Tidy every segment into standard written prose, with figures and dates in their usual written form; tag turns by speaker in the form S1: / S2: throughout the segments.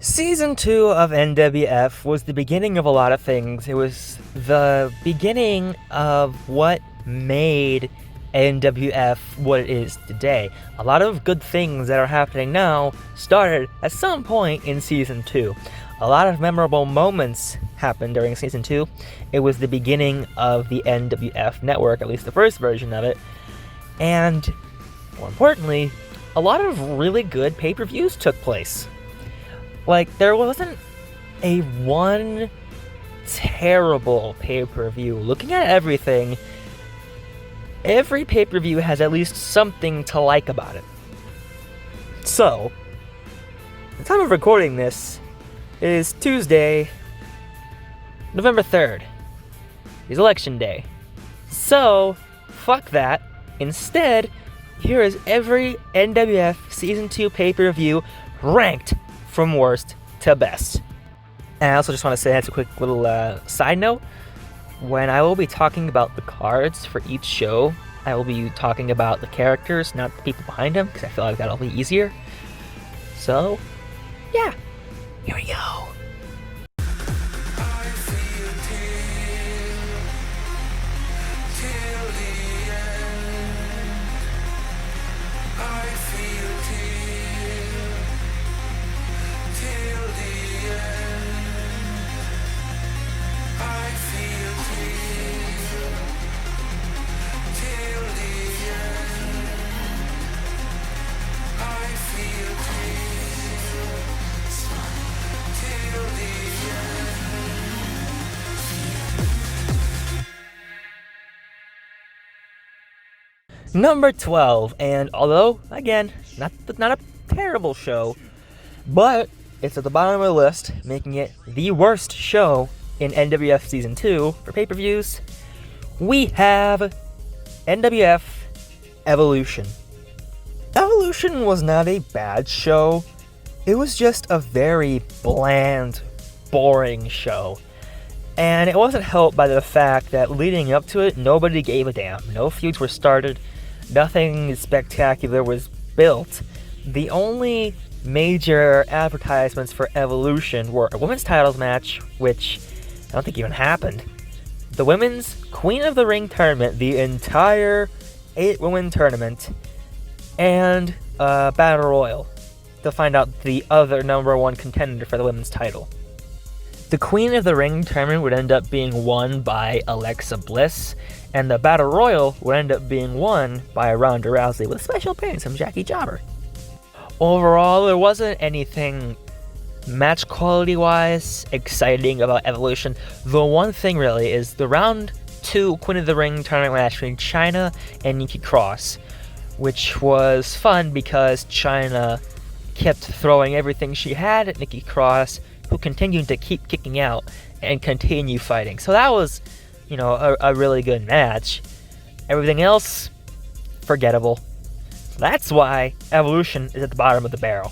S1: Season 2 of NWF was the beginning of a lot of things. It was the beginning of what made NWF what it is today. A lot of good things that are happening now started at some point in Season 2. A lot of memorable moments happened during Season 2. It was the beginning of the NWF network, at least the first version of it. And, more importantly, a lot of really good pay-per-views took place. Like, there wasn't a one terrible pay-per-view. Looking at everything, every pay-per-view has at least something to like about it. So, the time of recording this is Tuesday, November 3rd. It's election day. So, fuck that. Instead, here is every NWF Season 2 pay-per-view ranked from worst to best. And I also just want to say, that's a quick little side note. When I will be talking about the cards for each show, I will be talking about the characters, not the people behind them, because I feel like that'll be easier. So, yeah, here we go. Number 12, and although, again, not a terrible show, but it's at the bottom of the list, making it the worst show in NWF Season 2 for pay-per-views, we have NWF Evolution. Evolution was not a bad show, it was just a very bland, boring show. And it wasn't helped by the fact that leading up to it, nobody gave a damn. No feuds were started. Nothing spectacular was built. The only major advertisements for Evolution were a women's titles match, which I don't think even happened, the women's Queen of the Ring tournament, the entire 8-woman tournament, and a Battle Royal to find out the other number one contender for the women's title. The Queen of the Ring tournament would end up being won by Alexa Bliss, and the Battle Royal would end up being won by Ronda Rousey with a special appearance from Jackie Jobber. Overall, there wasn't anything match quality-wise exciting about Evolution. The one thing really is the round 2 Queen of the Ring tournament match between Chyna and Nikki Cross, which was fun because Chyna kept throwing everything she had at Nikki Cross, who continued to keep kicking out and continue fighting. So that was, a really good match. Everything else, forgettable. That's why Evolution is at the bottom of the barrel.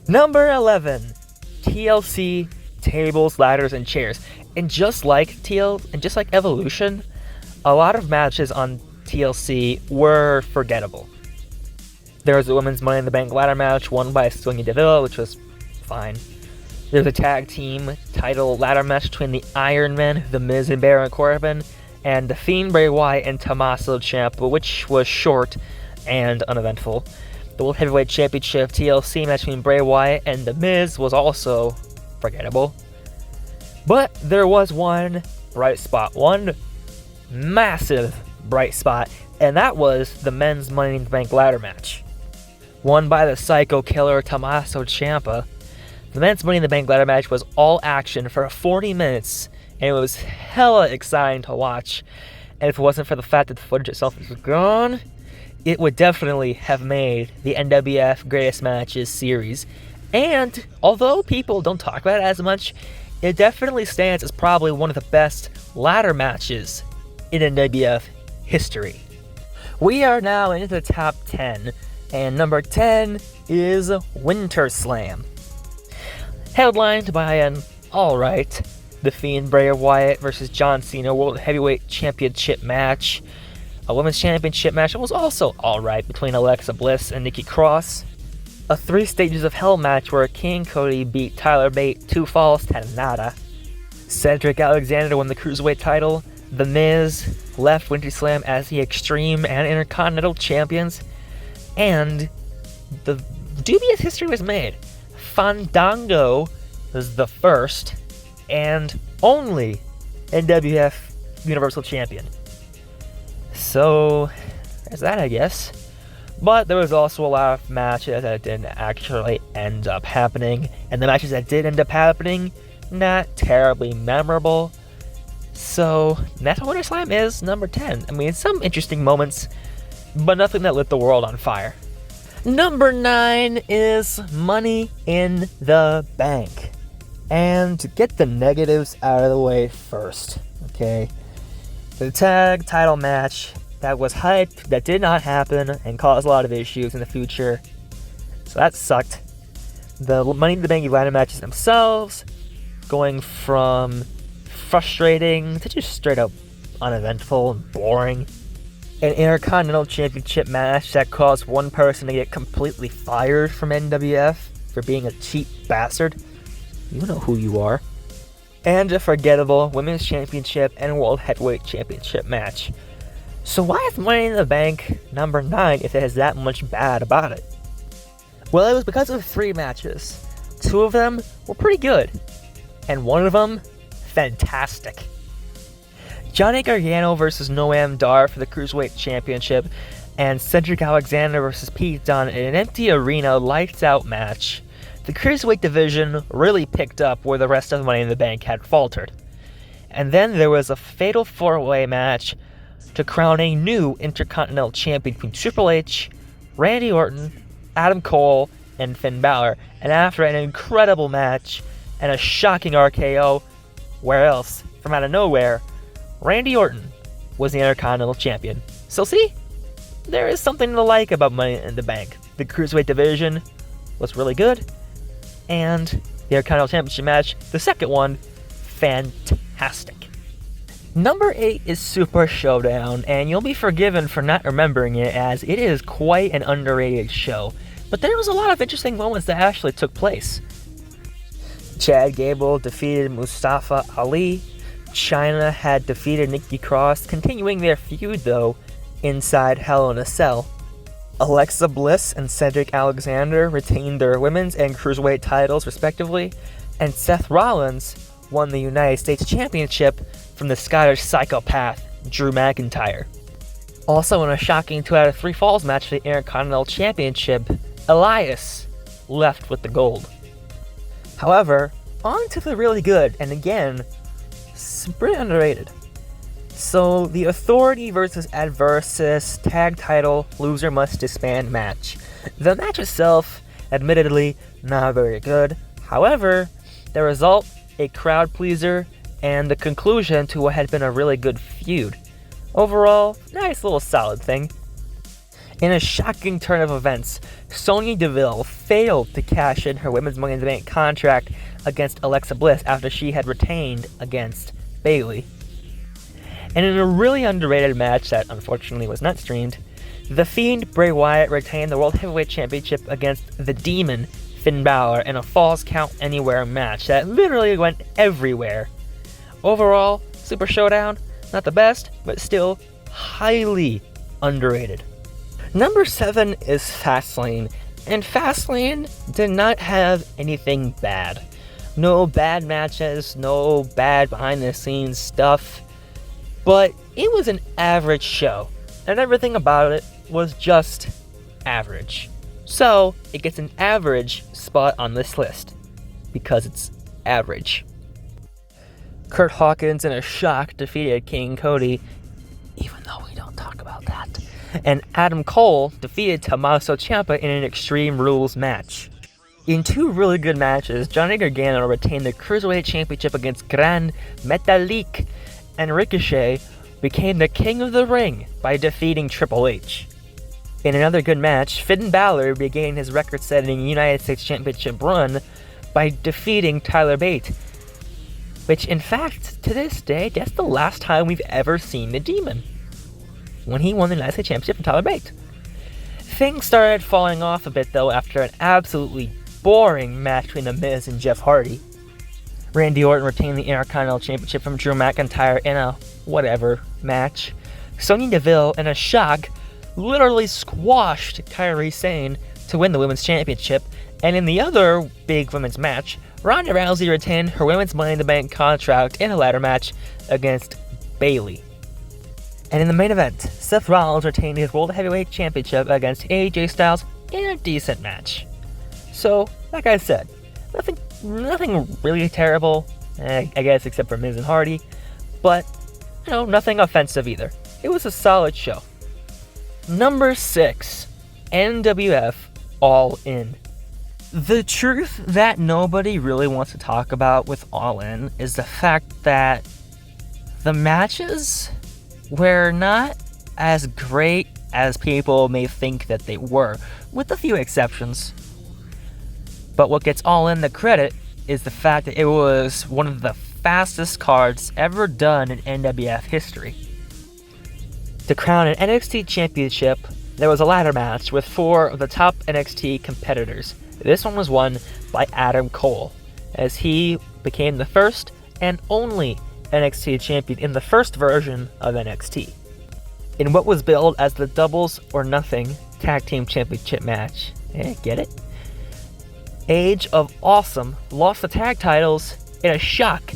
S1: Number 11, TLC tables, ladders, and chairs. And just like Evolution, a lot of matches on TLC were forgettable. There was a women's Money in the Bank ladder match won by Sonya Deville, which was fine. There's a tag team title ladder match between the Iron Men, The Miz and Baron Corbin, and The Fiend, Bray Wyatt, and Tommaso Ciampa, which was short and uneventful. The World Heavyweight Championship TLC match between Bray Wyatt and The Miz was also forgettable. But there was one bright spot, one massive bright spot, and that was the men's Money in the Bank ladder match. Won by the Psycho Killer Tommaso Ciampa. The men's Money in the Bank ladder match was all action for 40 minutes, and it was hella exciting to watch. And if it wasn't for the fact that the footage itself was gone, it would definitely have made the NWF Greatest Matches series. And although people don't talk about it as much, it definitely stands as probably one of the best ladder matches in NWF history. We are now into the top 10, and number 10 is Winter Slam. Headlined by an alright The Fiend, Bray Wyatt versus John Cena World Heavyweight Championship match. A Women's Championship match that was also alright between Alexa Bliss and Nikki Cross. a 3 Stages of Hell match where King Cody beat Tyler Bate 2 falls to nada. Cedric Alexander won the Cruiserweight title. The Miz left Winter Slam as the Extreme and Intercontinental Champions. And the dubious history was made. Fandango was the first and only NWF Universal Champion. So, there's that, I guess. But there was also a lot of matches that didn't actually end up happening. And the matches that did end up happening, not terribly memorable. So, National Winter Slam is number 10. I mean, some interesting moments, but nothing that lit the world on fire. Number 9 is Money in the Bank. And to get the negatives out of the way first, okay? The tag title match that was hyped, that did not happen, and caused a lot of issues in the future. So that sucked. The Money in the Bank United matches themselves, going from frustrating to just straight up uneventful and boring. An Intercontinental Championship match that caused one person to get completely fired from NWF for being a cheap bastard. You know who you are. And a forgettable Women's Championship and World Heavyweight Championship match. So why is Money in the Bank number 9 if it has that much bad about it? Well, it was because of 3 matches. 2 of them were pretty good, and 1 of them, fantastic. Johnny Gargano versus Noam Dar for the Cruiserweight Championship, and Cedric Alexander versus Pete Dunne in an empty arena lights out match. The Cruiserweight division really picked up where the rest of Money in the Bank had faltered. And then there was a fatal 4-way match to crown a new Intercontinental Champion between Triple H, Randy Orton, Adam Cole, and Finn Balor. And after an incredible match and a shocking RKO, where else, from out of nowhere, Randy Orton was the Intercontinental Champion. So see, there is something to like about Money in the Bank. The Cruiserweight division was really good, and the Intercontinental Championship match, the second one, fantastic. Number 8 is Super Showdown, and you'll be forgiven for not remembering it as it is quite an underrated show. But there was a lot of interesting moments that actually took place. Chad Gable defeated Mustafa Ali. Chyna had defeated Nikki Cross, continuing their feud though inside Hell in a Cell. Alexa Bliss and Cedric Alexander retained their women's and cruiserweight titles respectively, and Seth Rollins won the United States Championship from the Scottish psychopath Drew McIntyre. Also in a shocking 2 out of 3 falls match for the Intercontinental Championship, Elias left with the gold. However, on to the really good, and again, pretty underrated. So, the Authority versus Adversus tag title loser must disband match. The match itself, admittedly, not very good. However, the result, a crowd pleaser, and the conclusion to what had been a really good feud. Overall, nice little solid thing. In a shocking turn of events, Sonya Deville failed to cash in her Women's Money in the Bank contract against Alexa Bliss after she had retained against Bayley. And in a really underrated match that unfortunately was not streamed, The Fiend Bray Wyatt retained the World Heavyweight Championship against the Demon Finn Balor in a Falls Count Anywhere match that literally went everywhere. Overall, Super Showdown, not the best, but still highly underrated. Number 7 is Fastlane, and Fastlane did not have anything bad. No bad matches, no bad behind the scenes stuff, but it was an average show, and everything about it was just average. So, it gets an average spot on this list, because it's average. Kurt Hawkins in a shock defeated King Cody, even though we don't talk about that. And Adam Cole defeated Tommaso Ciampa in an Extreme Rules match. In 2 really good matches, Johnny Gargano retained the Cruiserweight Championship against Gran Metalik, and Ricochet became the King of the Ring by defeating Triple H. In another good match, Finn Balor began his record-setting United States Championship run by defeating Tyler Bate, which in fact, to this day, that's the last time we've ever seen the Demon, when he won the United States Championship from Tyler Bate. Things started falling off a bit though after an absolutely boring match between The Miz and Jeff Hardy. Randy Orton retained the Intercontinental Championship from Drew McIntyre in a whatever match. Sonya Deville, in a shock, literally squashed Kairi Sane to win the Women's Championship, and in the other big women's match, Ronda Rousey retained her Women's Money in the Bank contract in a ladder match against Bayley. And in the main event, Seth Rollins retained his World Heavyweight Championship against AJ Styles in a decent match. So, like I said, nothing really terrible, I guess, except for Miz and Hardy, but, nothing offensive either. It was a solid show. Number 6, NWF All In. The truth that nobody really wants to talk about with All In is the fact that the matches were not as great as people may think that they were, with a few exceptions. But what gets All In the credit is the fact that it was one of the fastest cards ever done in NWF history. To crown an NXT championship, there was a ladder match with 4 of the top NXT competitors. This one was won by Adam Cole, as he became the first and only NXT champion in the first version of NXT. In what was billed as the Doubles or Nothing Tag Team Championship match. Get it? Age of Awesome lost the tag titles in a shock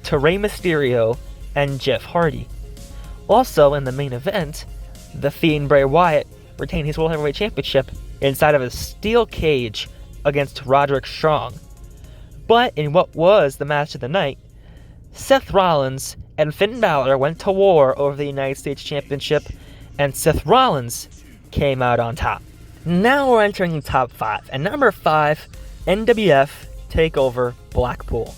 S1: to Rey Mysterio and Jeff Hardy. Also in the main event, The Fiend Bray Wyatt retained his World Heavyweight Championship inside of a steel cage against Roderick Strong. But in what was the match of the night, Seth Rollins and Finn Balor went to war over the United States Championship, and Seth Rollins came out on top. Now we're entering the top 5, and number 5, NWF TakeOver Blackpool.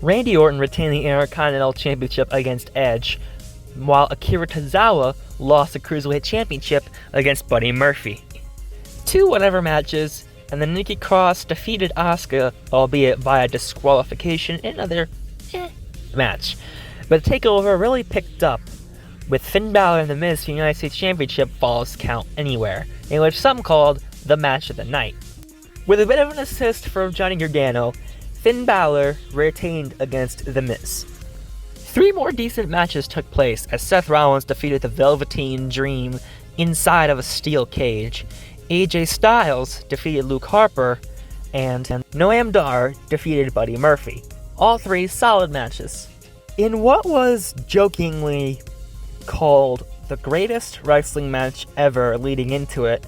S1: Randy Orton retained the Intercontinental Championship against Edge, while Akira Tozawa lost the Cruiserweight Championship against Buddy Murphy. 2 whatever matches, and then Nikki Cross defeated Asuka, albeit via disqualification in another match. But TakeOver really picked up, with Finn Balor and The Miz for the United States Championship Falls Count Anywhere, in which some called the match of the night. With a bit of an assist from Johnny Gargano, Finn Balor retained against The Miz. 3 more decent matches took place as Seth Rollins defeated the Velveteen Dream inside of a steel cage, AJ Styles defeated Luke Harper, and Noam Dar defeated Buddy Murphy. All 3 solid matches. In what was jokingly called the greatest wrestling match ever leading into it,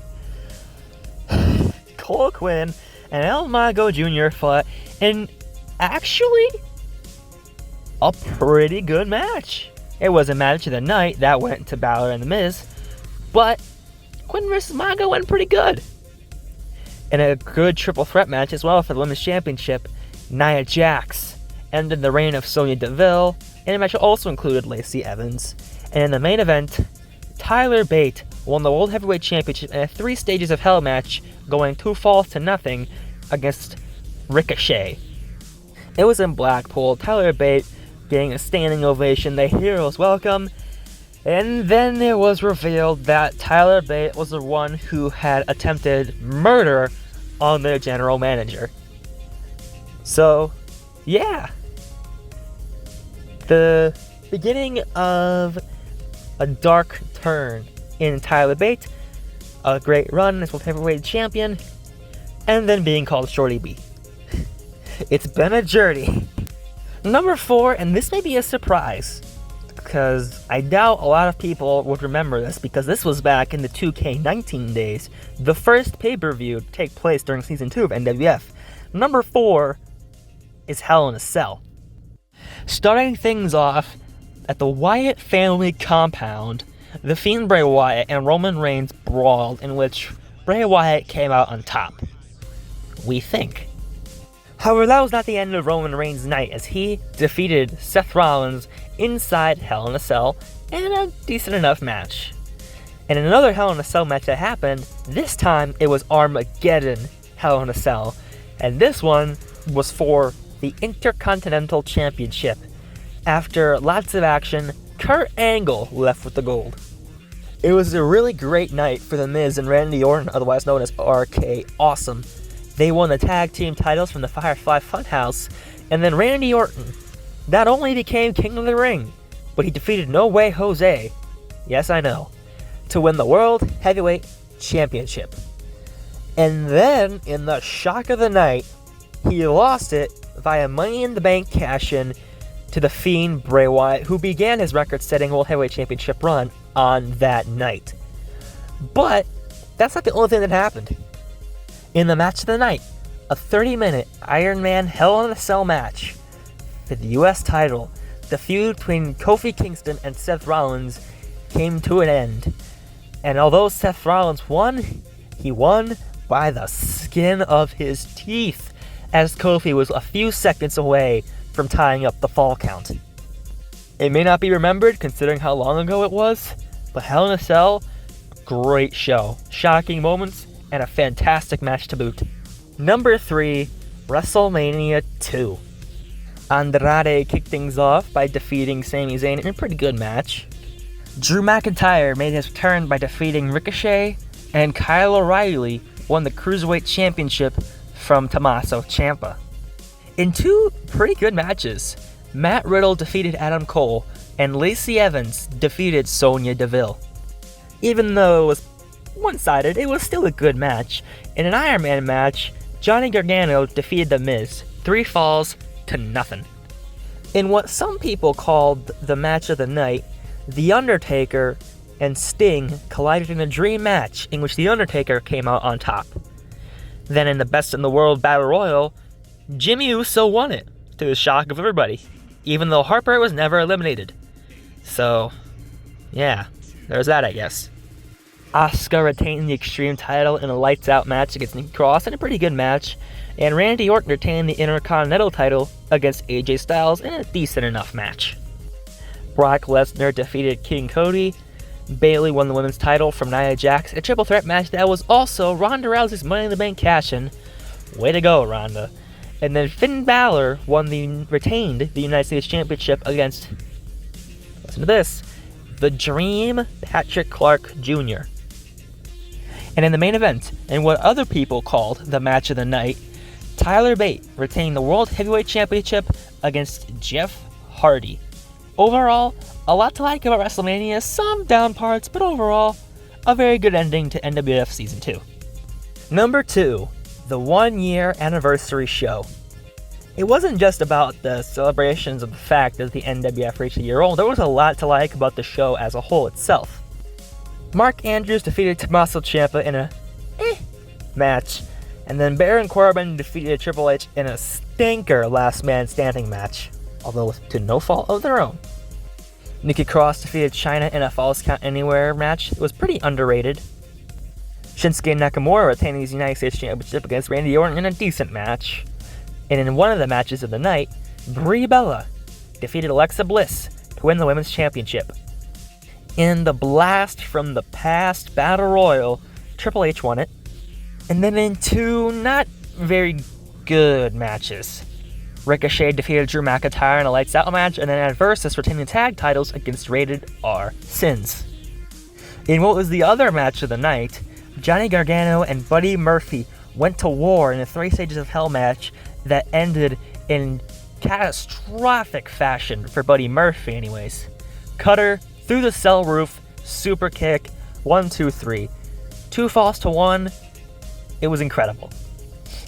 S1: Cole Quinn and El Mago Jr. fought in actually a pretty good match. It was a match of the night that went to Balor and The Miz, but Quinn vs. Mago went pretty good. In a good triple threat match as well for the Women's Championship, Nia Jax ended the reign of Sonya Deville, and the match also included Lacey Evans. And in the main event, Tyler Bate won the World Heavyweight Championship in a 3 stages of hell match, going 2 falls to nothing against Ricochet. It was in Blackpool, Tyler Bate getting a standing ovation, the hero's welcome, and then it was revealed that Tyler Bate was the one who had attempted murder on their general manager. So, yeah. The beginning of a dark turn in Tyler Bate, a great run as World Heavyweight Champion, and then being called Shorty B. It's been a journey. Number 4, and this may be a surprise, because I doubt a lot of people would remember this, because this was back in the 2K19 days, the first pay-per-view to take place during Season 2 of NWF. Number 4 is Hell in a Cell. Starting things off at the Wyatt family compound, The Fiend Bray Wyatt and Roman Reigns brawled, in which Bray Wyatt came out on top. We think. However, that was not the end of Roman Reigns' night, as he defeated Seth Rollins inside Hell in a Cell in a decent enough match. And in another Hell in a Cell match that happened, this time it was Armageddon Hell in a Cell, and this one was for the Intercontinental Championship. After lots of action, Kurt Angle left with the gold. It was a really great night for The Miz and Randy Orton, otherwise known as RK Awesome. They won the tag team titles from the Firefly Funhouse, and then Randy Orton not only became King of the Ring, but he defeated No Way Jose, yes I know, to win the World Heavyweight Championship. And then, in the shock of the night, he lost it via Money in the Bank cash-in to The Fiend Bray Wyatt, who began his record-setting World Heavyweight Championship run on that night. But that's not the only thing that happened. In the match of the night, a 30-minute Iron Man Hell in a Cell match for the US title, the feud between Kofi Kingston and Seth Rollins came to an end. And although Seth Rollins won, he won by the skin of his teeth, as Kofi was a few seconds away from tying up the fall count. It may not be remembered considering how long ago it was, but Hell in a Cell, great show, shocking moments, and a fantastic match to boot. Number 3, WrestleMania 2. Andrade kicked things off by defeating Sami Zayn in a pretty good match. Drew McIntyre made his return by defeating Ricochet, and Kyle O'Reilly won the Cruiserweight Championship from Tommaso Ciampa. In 2 pretty good matches, Matt Riddle defeated Adam Cole, and Lacey Evans defeated Sonya Deville. Even though it was one-sided, it was still a good match. In an Iron Man match, Johnny Gargano defeated The Miz, 3 falls to nothing. In what some people called the match of the night, The Undertaker and Sting collided in a dream match in which The Undertaker came out on top. Then in the Best in the World Battle Royal, Jimmy Uso won it, to the shock of everybody, even though Harper was never eliminated. So, yeah, there's that, I guess. Asuka retained the Extreme title in a lights-out match against Nikki Cross in a pretty good match, and Randy Orton retained the Intercontinental title against AJ Styles in a decent enough match. Brock Lesnar defeated King Cody. Bayley won the women's title from Nia Jax, a triple threat match that was also Ronda Rousey's Money in the Bank cash-in. Way to go, Ronda. And then Finn Balor retained the United States Championship against, listen to this, the Dream Patrick Clark Jr. And in the main event, and what other people called the match of the night, Tyler Bate retained the World Heavyweight Championship against Jeff Hardy. Overall, a lot to like about WrestleMania, some down parts, but overall, a very good ending to NWF Season 2. Number 2, the 1-year anniversary show. It wasn't just about the celebrations of the fact that the NWF reached a year old, there was a lot to like about the show as a whole itself. Mark Andrews defeated Tommaso Ciampa in a match, and then Baron Corbin defeated Triple H in a stinker last man standing match, although to no fault of their own. Nikki Cross defeated Chyna in a Falls Count Anywhere match. It was pretty underrated. Shinsuke Nakamura retained his United States Championship against Randy Orton in a decent match. And in one of the matches of the night, Brie Bella defeated Alexa Bliss to win the Women's Championship. In the Blast from the Past Battle Royal, Triple H won it. And then in 2 not very good matches, Ricochet defeated Drew McIntyre in a lights out match, and then Adversus retained the tag titles against Rated R Sins. In what was the other match of the night, Johnny Gargano and Buddy Murphy went to war in a 3 Stages of Hell match that ended in catastrophic fashion for Buddy Murphy anyways. Cutter through the cell roof, super kick, 1, 2, 3. 2 falls to 1, it was incredible.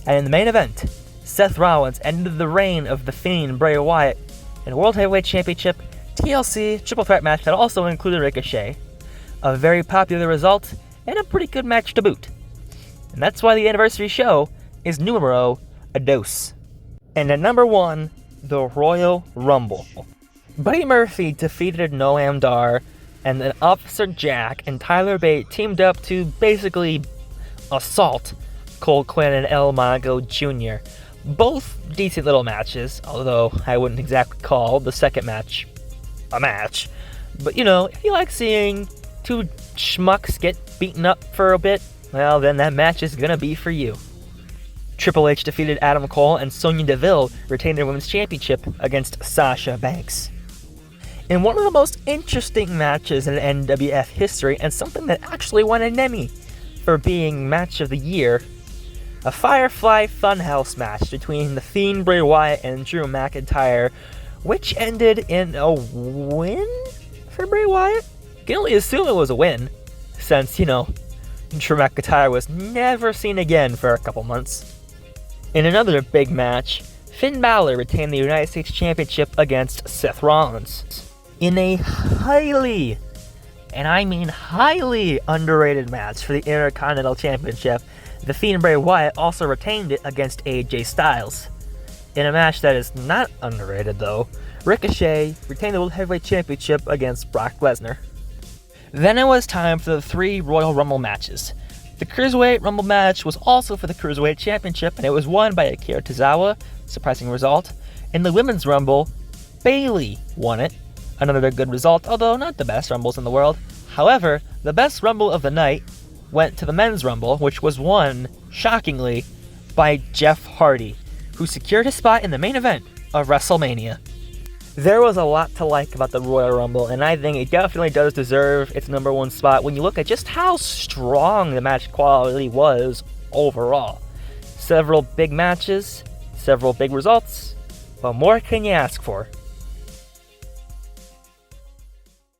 S1: And in the main event, Seth Rollins ended the reign of The Fiend Bray Wyatt in a World Heavyweight Championship TLC triple threat match that also included Ricochet. A very popular result, and a pretty good match to boot. And that's why the anniversary show is numero dos. And at number 1, the Royal Rumble. Buddy Murphy defeated Noam Dar, and then Officer Jack and Tyler Bate teamed up to basically assault Cole Quinn and El Mago Jr. Both decent little matches, although I wouldn't exactly call the second match a match. But you know, if you like seeing 2 schmucks get beaten up for a bit, well then that match is gonna be for you. Triple H defeated Adam Cole, and Sonya Deville retained their Women's Championship against Sasha Banks. in one of the most interesting matches in NWF history, and something that actually won an Emmy for being Match of the Year, a Firefly Funhouse match between The Fiend Bray Wyatt and Drew McIntyre, which ended in a win for Bray Wyatt. You can only assume it was a win, since, Drew McIntyre was never seen again for a couple months. In another big match, Finn Balor retained the United States Championship against Seth Rollins in a highly, and I mean highly, underrated match for the Intercontinental Championship. The Fiend Bray Wyatt also retained it against AJ Styles. In a match that is not underrated though, Ricochet retained the World Heavyweight Championship against Brock Lesnar. Then it was time for the 3 Royal Rumble matches. The Cruiserweight Rumble match was also for the Cruiserweight Championship, and it was won by Akira Tozawa, surprising result. In the Women's Rumble, Bayley won it, another good result, although not the best Rumbles in the world. However, the best Rumble of the night went to the Men's Rumble, which was won, shockingly, by Jeff Hardy, who secured his spot in the main event of WrestleMania. There was a lot to like about the Royal Rumble, and I think it definitely does deserve its number 1 spot when you look at just how strong the match quality was overall. Several big matches, several big results. What more can you ask for?